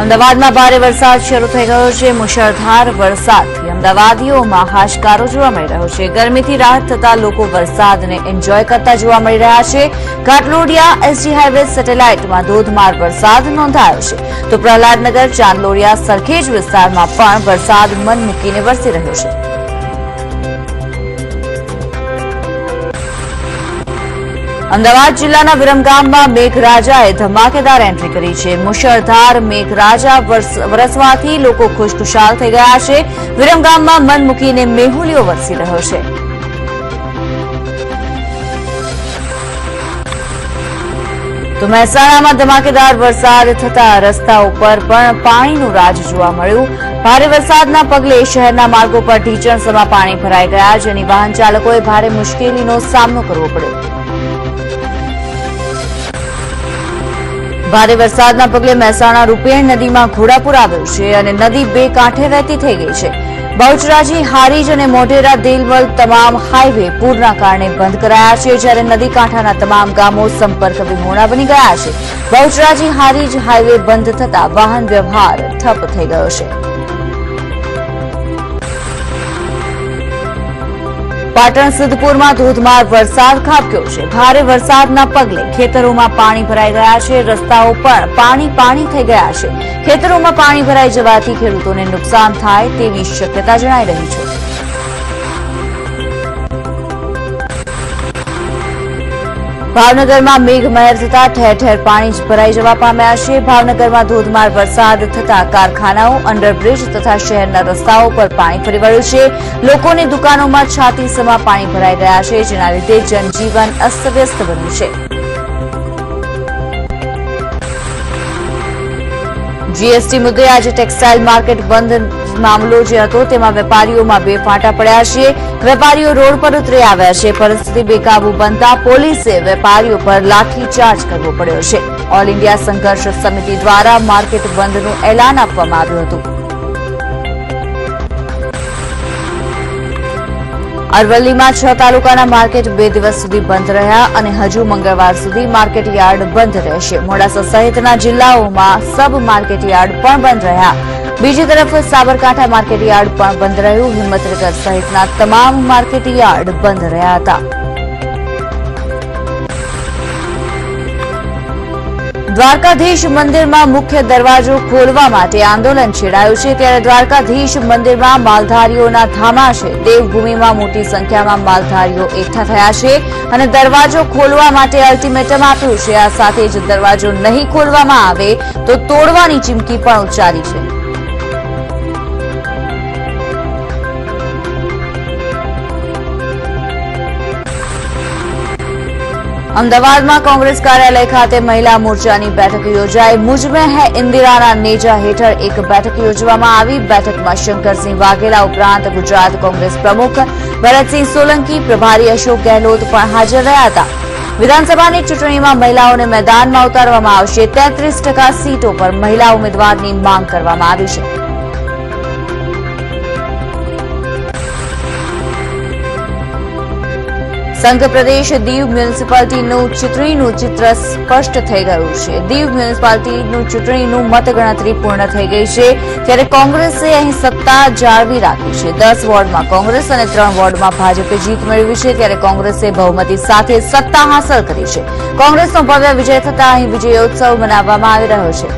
અમદાવાદમાં ભારે વરસાદ શરૂ થઈ ગયો છે। મુશળધાર વરસાદથી અમદાવાદીઓમાં હાશકારો જોવા મળી રહ્યો છે। ગરમીથી રાહત થતા લોકો વરસાદને એન્જોય કરતા જોવા મળી રહ્યા છે। ઘાટલોડિયા એસજી હાઈવે સેટેલાઇટમાં ધોધમાર વરસાદ નોંધાયો છે, તો પ્રહલાદનગર, ચાંદલોડિયા, સરખેજ વિસ્તારમાં પણ વરસાદ મન મૂકીને વરસી રહ્યો છે। અમદાવાદ જિલ્લાના વિરમગામમાં મેઘરાજાએ ધમાકેદાર એન્ટ્રી કરી છે। મુશળધાર મેઘરાજા વરસવાથી લોકો ખુશખુશાલ થઈ ગયા છે। વિરમગામમાં મન મૂકીને મેહુલીઓ વરસી રહ્યો છે। તો મહેસાણામાં ધમાકેદાર વરસાદ થતા રસ્તા ઉપર પણ પાણીનું રાજ જોવા મળ્યું। ભારે વરસાદના પગલે શહેરના માર્ગો પર ઢીચણસમાં પાણી ભરાઈ ગયા, જેની વાહન ચાલકોએ ભારે મુશ્કેલીનો સામનો કરવો પડ્યો। ભારે વરસાદના પગલે મહેસાણા રૂપેણ નદીમાં ઘોડાપુર આવ્યું છે અને નદી બે કાંઠે વહેતી થઈ ગઈ છે। બહુચરાજી, હારીજ અને મોઢેરા દેલવલ તમામ હાઈવે પૂરના કારણે બંધ કરાયા છે, જ્યારે નદી કાંઠાના તમામ ગામો સંપર્ક વિહોણા બની ગયા છે। બહુચરાજી હારીજ હાઈવે બંધ થતા વાહન વ્યવહાર ઠપ થઈ ગયો છે। પાટણ સિદ્ધપુરમાં ધોધમાર વરસાદ ખાબક્યો છે। ભારે વરસાદના પગલે ખેતરોમાં પાણી ભરાઈ ગયા છે, રસ્તાઓ પણ પાણી થઈ ગયા છે। ખેતરોમાં પાણી ભરાઈ જવાથી ખેડૂતોને નુકસાન થાય તેવી શક્યતા જણાઈ રહી છે। ભાવનગરમાં મેઘમહેર થતા ઠેર ઠેર પાણી ભરાઈ જવા પામ્યા છે। ભાવનગરમાં ધોધમાર વરસાદ થતા કારખાનાઓ, અંડરબ્રિજ તથા શહેરના રસ્તાઓ પર પાણી ફરી વળ્યું છે। લોકોની દુકાનોમાં છાતીસમાં પાણી ભરાઈ ગયા છે, જેના લીધે જનજીવન અસ્તવ્યસ્ત બન્યું છે। જીએસટી મુદ્દે આજે ટેક્સટાઇલ માર્કેટ બંધ મામલો જે હતો તેમાં વેપારીઓમાં બે ફાંટા પડ્યા છે। વેપારીઓ રોડ પર ઉતરી આવ્યા છે। પરિસ્થિતિ બેકાબુ બનતા પોલીસે વેપારીઓ પર લાઠીચાર્જ કરવો પડ્યો છે। ઓલ ઇન્ડિયા સંઘર્ષ સમિતિ દ્વારા માર્કેટ બંધનું એલાન આપવામાં આવ્યું હતું। અરવલ્લીમાં 6 તાલુકાના માર્કેટ 2 દિવસ સુધી બંધ રહ્યા અને હજુ મંગળવાર સુધી માર્કેટ યાર્ડ બંધ રહેશે। મોડાસા સહિતના જિલ્લાઓમાં સબ માર્કેટ યાર્ડ પણ બંધ રહ્યા। બીજી તરફ સાબરકાંઠા માર્કેટ યાર્ડ પણ બંધ રહ્યું। હિંમતનગર સહિતના તમામ માર્કેટ યાર્ડ બંધ રહ્યા હતા। દ્વારકાધીશ મંદિરમાં મુખ્ય દરવાજો ખોલવા માટે આંદોલન છેડાયું છે, ત્યારે દ્વારકાધીશ મંદિરમાં માલધારીઓના ધામા છે। દેવભૂમિમાં મોટી સંખ્યામાં માલધારીઓ એકઠા થયા છે અને દરવાજો ખોલવા માટે અલ્ટિમેટમ આપ્યું છે। આ સાથે જ દરવાજો નહીં ખોલવામાં આવે તો તોડવાની ચીમકી પણ ઉચ્ચારી છે। અમદાવાદમાં કોંગ્રેસ કાર્યાલય ખાતે મહિલા મોરચાની બેઠક યોજાઈ। મુझ में है इंदिराના નેજા હેઠળ એક બેઠક યોજવામાં આવી। બેઠકમાં શંકરસિંહ વાઘેલા ઉપરાંત ગુજરાત કોંગ્રેસ પ્રમુખ ભરતસિંહ સોલંકી, પ્રભારી અશોક ગેહલોત પણ હાજર રહ્યા હતા। વિધાનસભાની ચૂંટણીમાં મહિલાઓને મેદાનમાં ઉતારવામાં આવશે। 33% સીટો પર મહિલા ઉમેદવારની માંગ કરવામાં આવી છે। સંઘ પ્રદેશ દીવ મ્યુનિસિપાલિટીનું ચૂંટણીનું ચિત્ર સ્પષ્ટ થઈ ગયું છે। દીવ મ્યુનિસિપાલિટીનું ચૂંટણીનું મતગણતરી પૂર્ણ થઈ ગઈ છે, ત્યારે કોંગ્રેસે અહીં સત્તા જાળવી રાખી છે। 10 વોર્ડમાં કોંગ્રેસ અને 3 વોર્ડમાં ભાજપે જીત મેળવી છે, ત્યારે કોંગ્રેસે બહુમતી સાથે સત્તા હાંસલ કરી છે। કોંગ્રેસનો ભવ્ય વિજય થતા અહીં વિજયોત્સવ મનાવવામાં આવી રહ્યો છે।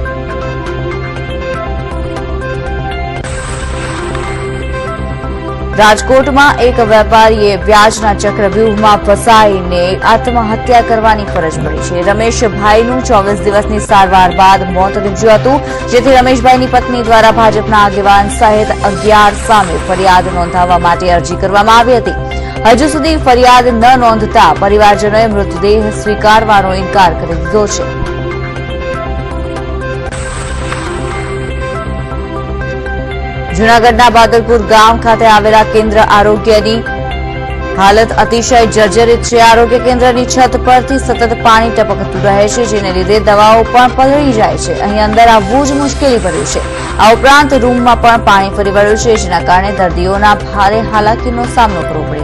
રાજકોટમાં એક વેપારીએ વ્યાજના ચક્રવ્યૂહમાં ફસાઈને આત્મહત્યા કરવાની ફરજ પડી છે। રમેશભાઈનું 24 દિવસની સારવાર બાદ મોત નીપજ્યું હતું, જેથી રમેશભાઈની પત્ની દ્વારા ભાજપના આગેવાન સહિત 11 સામે ફરિયાદ નોંધાવવા માટે અરજી કરવામાં આવી હતી। હજુ સુધી ફરિયાદ ન નોંધતા પરિવારજનોએ મૃતદેહ સ્વીકારવાનો ઇનકાર કરી દીધો છે। જૂનાગઢના બાદલપુર ગામ ખાતે આવેલા કેન્દ્ર આરોગ્યની હાલત અતિશય જર્જરિત છે। આરોગ્ય કેન્દ્રની છત પરથી સતત પાણી ટપકતું રહે છે, જેને લીધે દવાઓ પણ પલળી જાય છે। અહીં અંદર આવવું જ મુશ્કેલી પડ્યું છે। આ ઉપરાંત રૂમમાં પણ પાણી ફરી વળ્યું છે, જેના કારણે દર્દીઓના ભારે હાલાકીનો સામનો કરવો પડ્યો